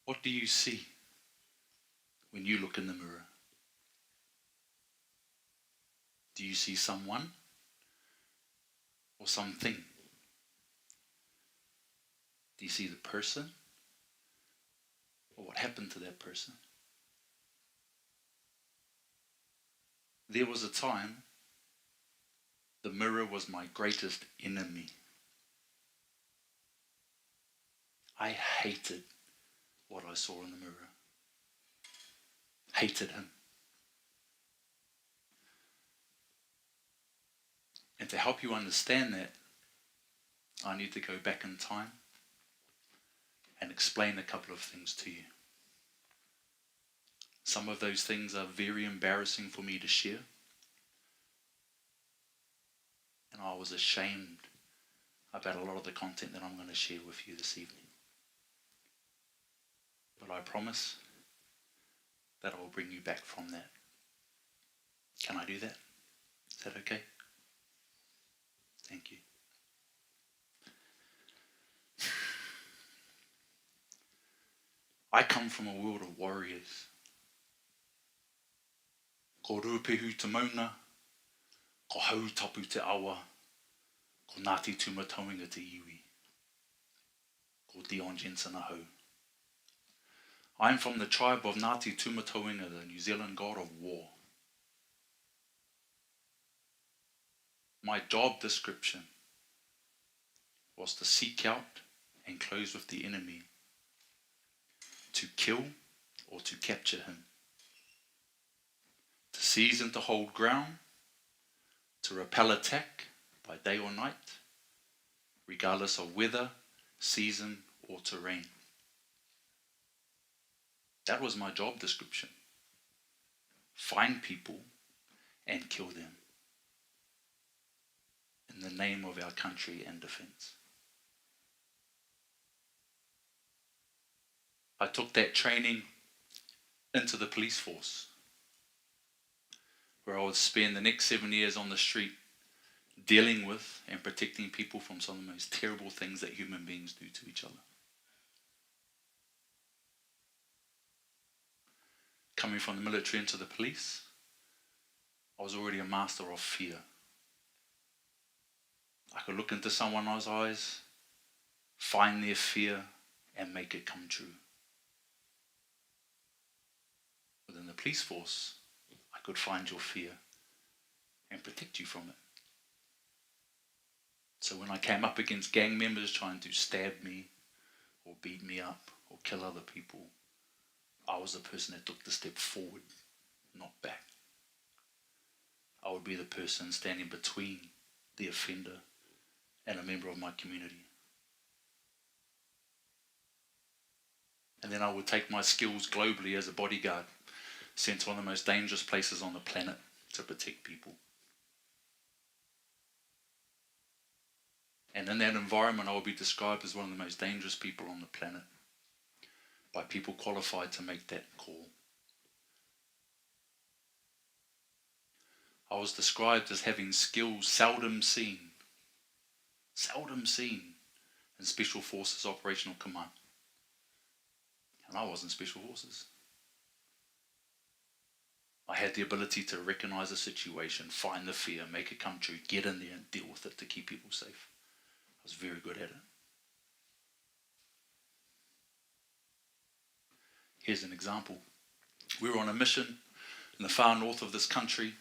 What do you see when you look in the mirror? Do you see someone or something? Do you see the person or what happened to that person? There was a time the mirror was my greatest enemy. I hated what I saw in the mirror. Hated him. And to help you understand that, I need to go back in time and explain a couple of things to you. Some of those things are very embarrassing for me to share. And I was ashamed about a lot of the content that I'm going to share with you this evening. But I promise that I will bring you back from that. Can I do that? Is that okay? Thank you. I come from a world of warriors. Ko rupehu te maunga, ko hau tapu te awa, ko Ngāti Tūmataunga te iwi, ko Dion Jensen ahau. I am from the tribe of Ngāti Tūmataunga, the New Zealand god of war. My job description was to seek out and close with the enemy, to kill or to capture him, to seize and to hold ground, to repel attack by day or night, regardless of weather, season or terrain. That was my job description. Find people and kill them in the name of our country and defense. I took that training into the police force, where I would spend the next 7 years on the street dealing with and protecting people from some of the most terrible things that human beings do to each other. Coming from the military into the police, I was already a master of fear. I could look into someone's eyes, find their fear, and make it come true. Within the police force, I could find your fear and protect you from it. So when I came up against gang members trying to stab me or beat me up or kill other people, I was the person that took the step forward, not back. I would be the person standing between the offender and a member of my community. And then I would take my skills globally as a bodyguard, sent to one of the most dangerous places on the planet to protect people. And in that environment, I would be described as one of the most dangerous people on the planet by people qualified to make that call. I was described as having skills seldom seen in Special Forces Operational Command. And I wasn't Special Forces. I had the ability to recognize a situation, find the fear, make it come true, get in there and deal with it to keep people safe. I was very good at it. Here's an example. We were on a mission in the far north of this country.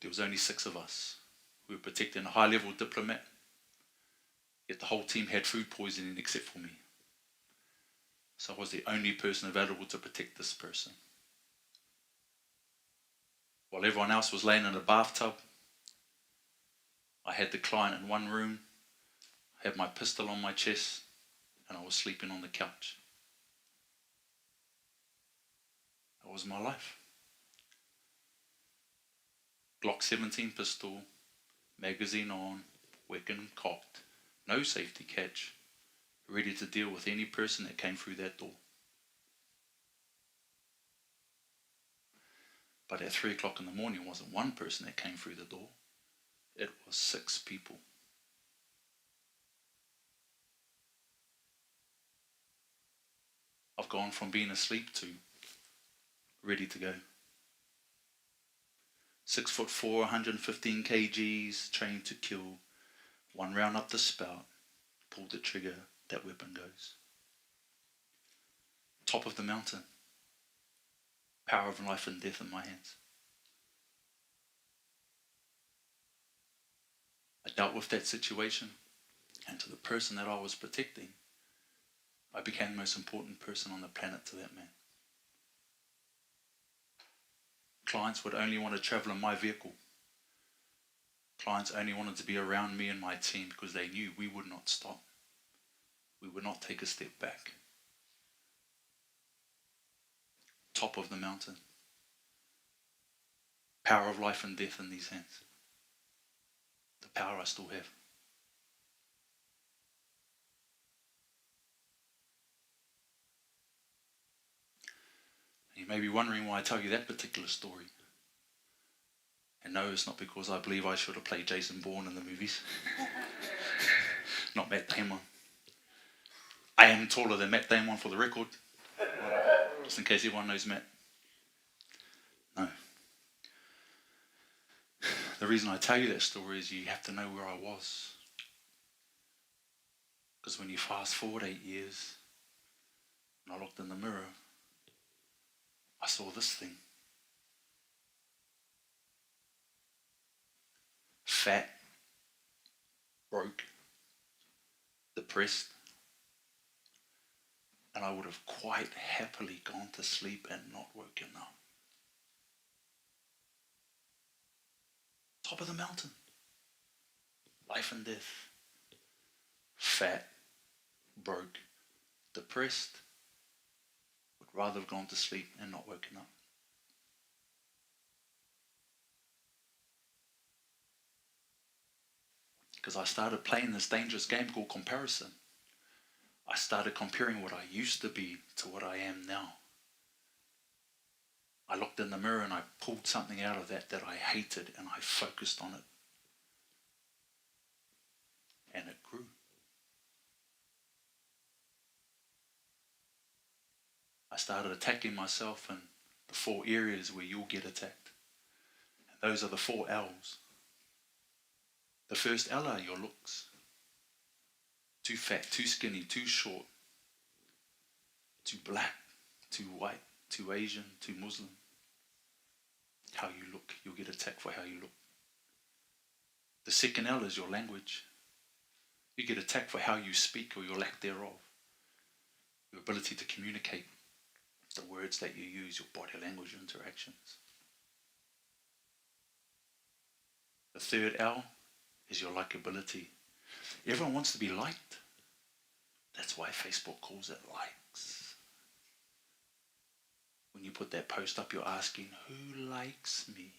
There was only 6 of us. We were protecting a high-level diplomat, yet the whole team had food poisoning except for me. So I was the only person available to protect this person. While everyone else was laying in a bathtub, I had the client in one room, I had my pistol on my chest, and I was sleeping on the couch. That was my life. Glock 17 pistol, magazine on, weapon cocked, no safety catch, ready to deal with any person that came through that door. But at 3 o'clock in the morning, it wasn't one person that came through the door. It was 6 people. I've gone from being asleep to ready to go. 6'4", 115 kgs, trained to kill. One round up the spout, pull the trigger, that weapon goes. Top of the mountain. Power of life and death in my hands. I dealt with that situation, and to the person that I was protecting, I became the most important person on the planet to that man. Clients would only want to travel in my vehicle. Clients only wanted to be around me and my team because they knew we would not stop. We would not take a step back. Top of the mountain. Power of life and death in these hands. The power I still have. You may be wondering why I tell you that particular story. And no, it's not because I believe I should have played Jason Bourne in the movies. Not Matt Damon. I am taller than Matt Damon for the record. Just in case everyone knows Matt. No. The reason I tell you that story is you have to know where I was. Because when you fast forward 8 years, and I looked in the mirror, I saw this thing. Fat, broke, depressed, and I would have quite happily gone to sleep and not woken up. Top of the mountain. Life and death. Fat, broke, depressed, would rather have gone to sleep and not woken up. Because I started playing this dangerous game called comparison. I started comparing what I used to be to what I am now. I looked in the mirror and I pulled something out of that I hated and I focused on it. And it grew. I started attacking myself in the 4 areas where you'll get attacked. And those are the 4 L's. The first L are your looks. Too fat, too skinny, too short, too black, too white, too Asian, too Muslim. How you look. You'll get attacked for how you look. The second L is your language. You get attacked for how you speak or your lack thereof. Your ability to communicate, the words that you use, your body language, your interactions. The third L is your likability. Everyone wants to be liked. That's why Facebook calls it likes. When you put that post up, you're asking, who likes me?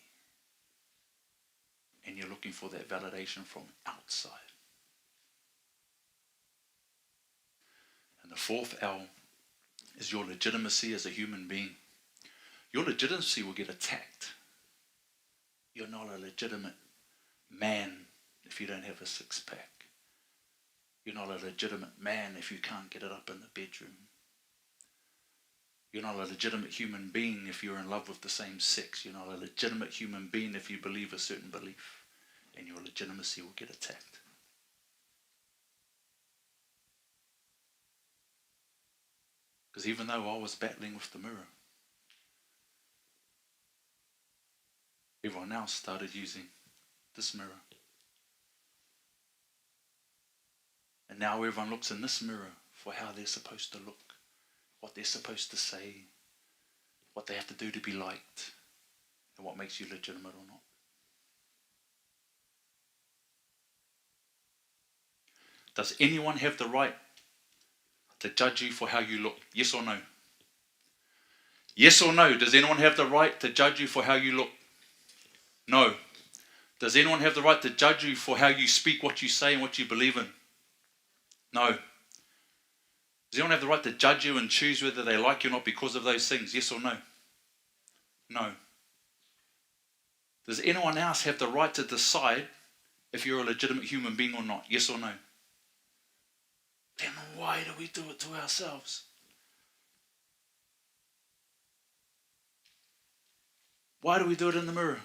And you're looking for that validation from outside. And the fourth L is your legitimacy as a human being. Your legitimacy will get attacked. You're not a legitimate man if you don't have a six-pack. You're not a legitimate man if you can't get it up in the bedroom. You're not a legitimate human being if you're in love with the same sex. You're not a legitimate human being if you believe a certain belief. And your legitimacy will get attacked. Because even though I was battling with the mirror, everyone else started using this mirror. And now everyone looks in this mirror for how they're supposed to look, what they're supposed to say, what they have to do to be liked, and what makes you legitimate or not. Does anyone have the right to judge you for how you look? Yes or no? Yes or no? Does anyone have the right to judge you for how you look? No. Does anyone have the right to judge you for how you speak, what you say, and what you believe in? No. Does anyone have the right to judge you and choose whether they like you or not because of those things? Yes or no? No. Does anyone else have the right to decide if you're a legitimate human being or not? Yes or no? Then why do we do it to ourselves? Why do we do it in the mirror?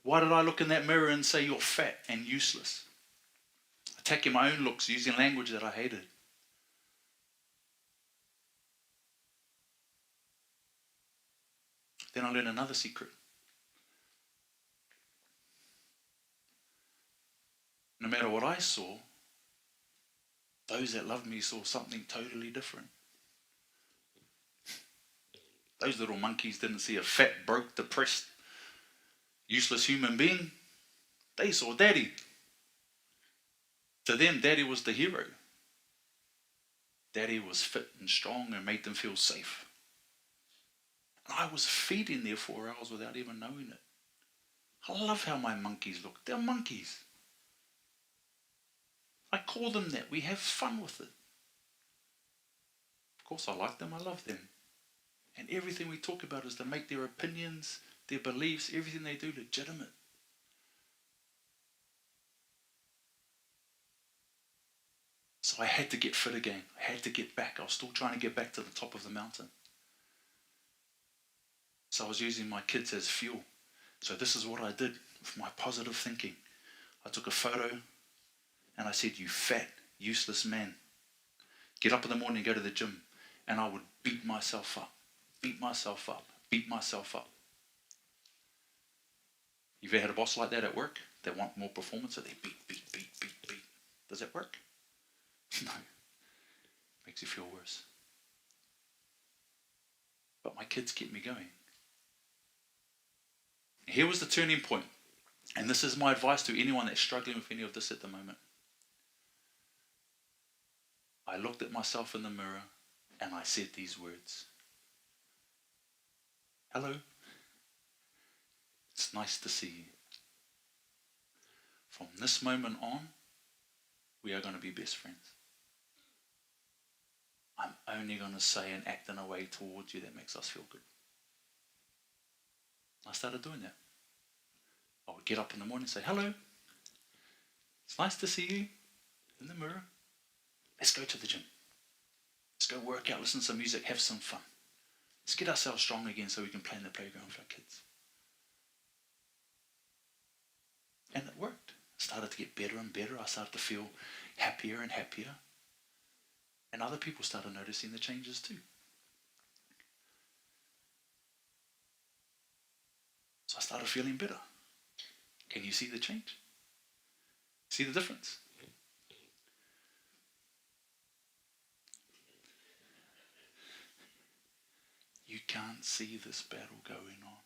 Why did I look in that mirror and say you're fat and useless? Attacking my own looks, using language that I hated. Then I learned another secret. No matter what I saw, those that loved me saw something totally different. Those little monkeys didn't see a fat, broke, depressed, useless human being. They saw Daddy. To them, Daddy was the hero. Daddy was fit and strong and made them feel safe. And I was feeding there 4 hours without even knowing it. I love how my monkeys look. They're monkeys. I call them that. We have fun with it. Of course, I like them. I love them. And everything we talk about is to make their opinions, their beliefs, everything they do legitimate. So I had to get fit again. I had to get back. I was still trying to get back to the top of the mountain. So I was using my kids as fuel. So this is what I did with my positive thinking. I took a photo and I said, you fat, useless man. Get up in the morning and go to the gym. And I would beat myself up, beat myself up, beat myself up. You've ever had a boss like that at work? They want more performance, so they beat. Does that work? No. Makes you feel worse. But my kids kept me going. Here was the turning point. And this is my advice to anyone that's struggling with any of this at the moment. I looked at myself in the mirror and I said these words. Hello. It's nice to see you. From this moment on, we are going to be best friends. I'm only going to say and act in a way towards you that makes us feel good. I started doing that. I would get up in the morning and say, hello. It's nice to see you in the mirror. Let's go to the gym. Let's go work out, listen to some music, have some fun. Let's get ourselves strong again so we can play in the playground with our kids. And it worked. It started to get better and better. I started to feel happier and happier. And other people started noticing the changes too. So I started feeling better. Can you see the change? See the difference? You can't see this battle going on.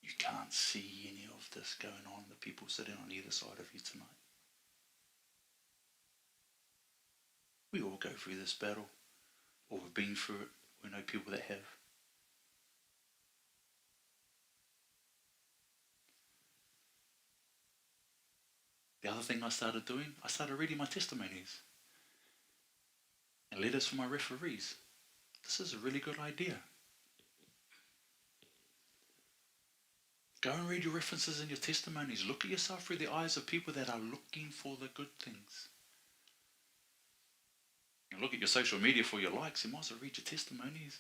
You can't see any of this going on, the people sitting on either side of you tonight. We all go through this battle, or we've been through it. We know people that have. The other thing I started doing, I started reading my testimonies and letters from my referees. This is a really good idea. Go and read your references and your testimonies. Look at yourself through the eyes of people that are looking for the good things. You look at your social media for your likes. You might as well read your testimonies.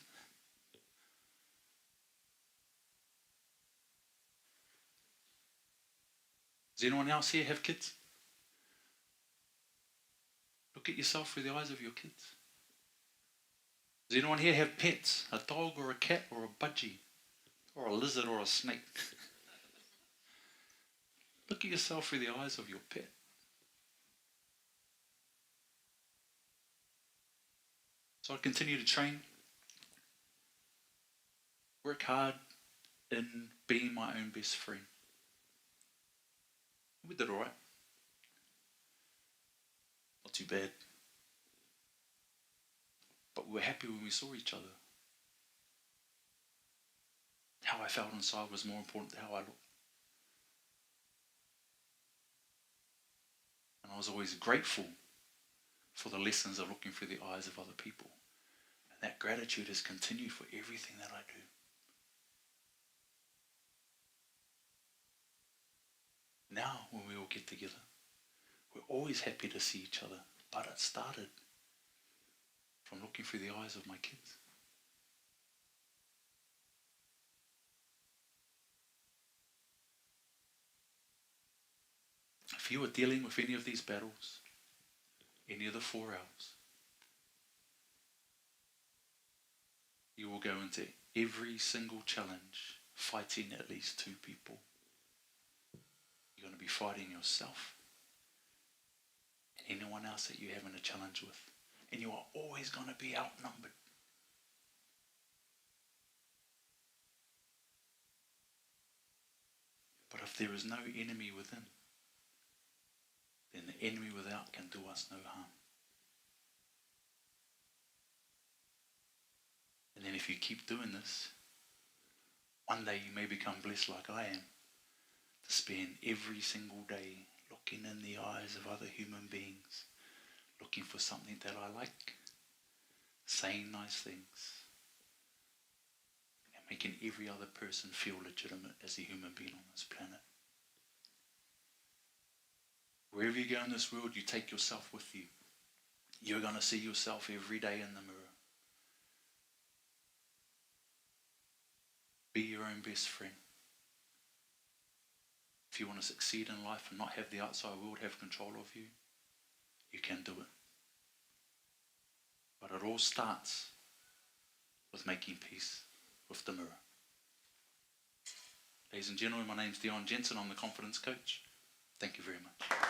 Does anyone else here have kids? Look at yourself through the eyes of your kids. Does anyone here have pets? A dog or a cat or a budgie? Or a lizard or a snake? Look at yourself through the eyes of your pet. So I continue to train, work hard in being my own best friend. We did all right. Not too bad. But we were happy when we saw each other. How I felt inside was more important than how I looked. And I was always grateful for the lessons of looking through the eyes of other people. And that gratitude has continued for everything that I do. Now, when we all get together, we're always happy to see each other. But it started from looking through the eyes of my kids. If you are dealing with any of these battles, any of the 4 L's, you will go into every single challenge fighting at least 2 people. You're going to be fighting yourself and anyone else that you're having a challenge with. And you are always going to be outnumbered. But if there is no enemy within, then the enemy without can do us no harm. And then if you keep doing this, one day you may become blessed like I am, to spend every single day looking in the eyes of other human beings, looking for something that I like, saying nice things, and making every other person feel legitimate as a human being on this planet. Wherever you go in this world, you take yourself with you. You're going to see yourself every day in the mirror. Be your own best friend. If you want to succeed in life and not have the outside world have control of you, you can do it. But it all starts with making peace with the mirror. Ladies and gentlemen, my name's Dion Jensen. I'm the confidence coach. Thank you very much.